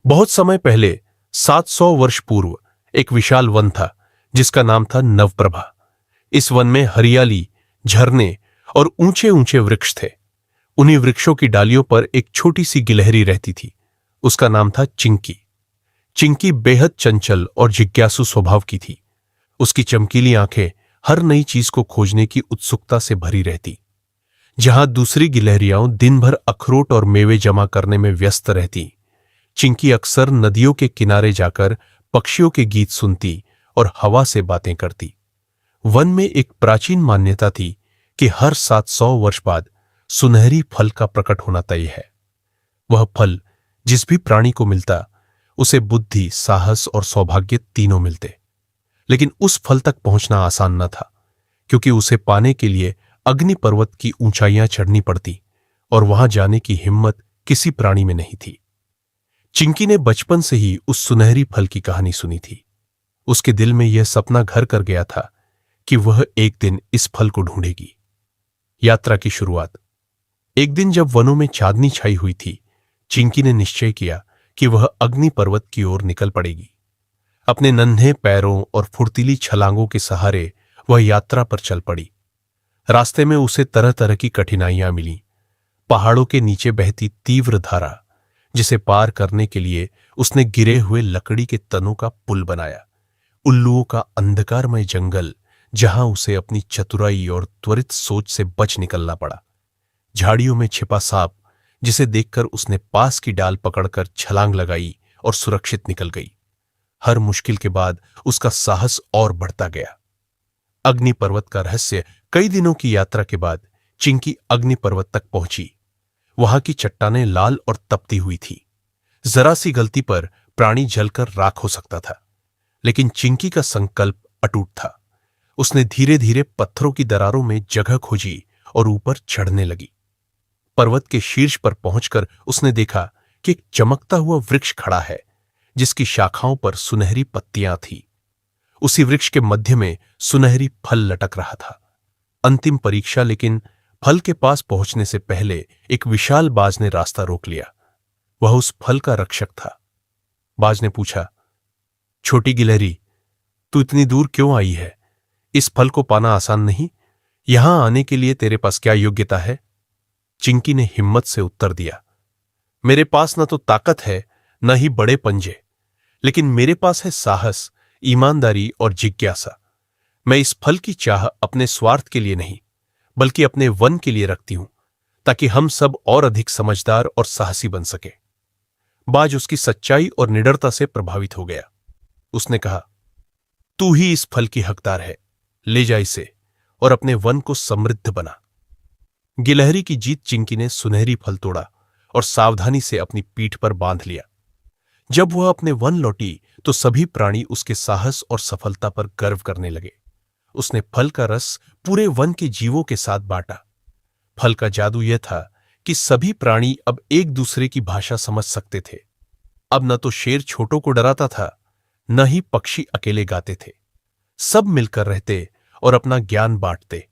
बहुत समय पहले 700 वर्ष पूर्व एक विशाल वन था जिसका नाम था नवप्रभा। इस वन में हरियाली, झरने और ऊंचे ऊंचे वृक्ष थे। उन्हीं वृक्षों की डालियों पर एक छोटी सी गिलहरी रहती थी। उसका नाम था चिंकी। चिंकी बेहद चंचल और जिज्ञासु स्वभाव की थी। उसकी चमकीली आंखें हर नई चीज को खोजने की उत्सुकता से भरी रहती। जहां दूसरी गिलहरियां दिन भर अखरोट और मेवे जमा करने में व्यस्त रहती, चिंकी अक्सर नदियों के किनारे जाकर पक्षियों के गीत सुनती और हवा से बातें करती। वन में एक प्राचीन मान्यता थी कि हर 700 वर्ष बाद सुनहरी फल का प्रकट होना तय है। वह फल जिस भी प्राणी को मिलता उसे बुद्धि, साहस और सौभाग्य तीनों मिलते। लेकिन उस फल तक पहुंचना आसान न था, क्योंकि उसे पाने के लिए अग्नि पर्वत की ऊंचाइयां चढ़नी पड़ती और वहां जाने की हिम्मत किसी प्राणी में नहीं थी। चिंकी ने बचपन से ही उस सुनहरी फल की कहानी सुनी थी। उसके दिल में यह सपना घर कर गया था कि वह एक दिन इस फल को ढूंढेगी। यात्रा की शुरुआत। एक दिन जब वनों में चांदनी छाई हुई थी, चिंकी ने निश्चय किया कि वह अग्नि पर्वत की ओर निकल पड़ेगी। अपने नन्हे पैरों और फुर्तीली छलांगों के सहारे वह यात्रा पर चल पड़ी। रास्ते में उसे तरह तरह की कठिनाइयां मिलीं। पहाड़ों के नीचे बहती तीव्र धारा, जिसे पार करने के लिए उसने गिरे हुए लकड़ी के तनों का पुल बनाया। उल्लुओं का अंधकारमय जंगल, जहां उसे अपनी चतुराई और त्वरित सोच से बच निकलना पड़ा। झाड़ियों में छिपा सांप, जिसे देखकर उसने पास की डाल पकड़कर छलांग लगाई और सुरक्षित निकल गई। हर मुश्किल के बाद उसका साहस और बढ़ता गया। अग्नि पर्वत का रहस्य। कई दिनों की यात्रा के बाद चिंकी अग्नि पर्वत तक पहुंची। वहां की चट्टानें लाल और तपती हुई थी। जरा सी गलती पर प्राणी जलकर राख हो सकता था, लेकिन चिंकी का संकल्प अटूट था। उसने धीरे धीरे पत्थरों की दरारों में जगह खोजी और ऊपर चढ़ने लगी। पर्वत के शीर्ष पर पहुंचकर उसने देखा कि एक चमकता हुआ वृक्ष खड़ा है, जिसकी शाखाओं पर सुनहरी पत्तियां थीं। उसी वृक्ष के मध्य में सुनहरी फल लटक रहा था। अंतिम परीक्षा। लेकिन फल के पास पहुंचने से पहले एक विशाल बाज ने रास्ता रोक लिया। वह उस फल का रक्षक था। बाज ने पूछा, छोटी गिलहरी, तू इतनी दूर क्यों आई है? इस फल को पाना आसान नहीं। यहां आने के लिए तेरे पास क्या योग्यता है? चिंकी ने हिम्मत से उत्तर दिया, मेरे पास न तो ताकत है, न ही बड़े पंजे, लेकिन मेरे पास है साहस, ईमानदारी और जिज्ञासा। मैं इस फल की चाह अपने स्वार्थ के लिए नहीं, बल्कि अपने वन के लिए रखती हूं, ताकि हम सब और अधिक समझदार और साहसी बन सके। बाज उसकी सच्चाई और निडरता से प्रभावित हो गया। उसने कहा, तू ही इस फल की हकदार है। ले जा इसे और अपने वन को समृद्ध बना। गिलहरी की जीत। चिंकी ने सुनहरी फल तोड़ा और सावधानी से अपनी पीठ पर बांध लिया। जब वह अपने वन लौटी तो सभी प्राणी उसके साहस और सफलता पर गर्व करने लगे। उसने फल का रस पूरे वन के जीवों के साथ बांटा। फल का जादू यह था कि सभी प्राणी अब एक दूसरे की भाषा समझ सकते थे। अब न तो शेर छोटों को डराता था, न ही पक्षी अकेले गाते थे। सब मिलकर रहते और अपना ज्ञान बांटते।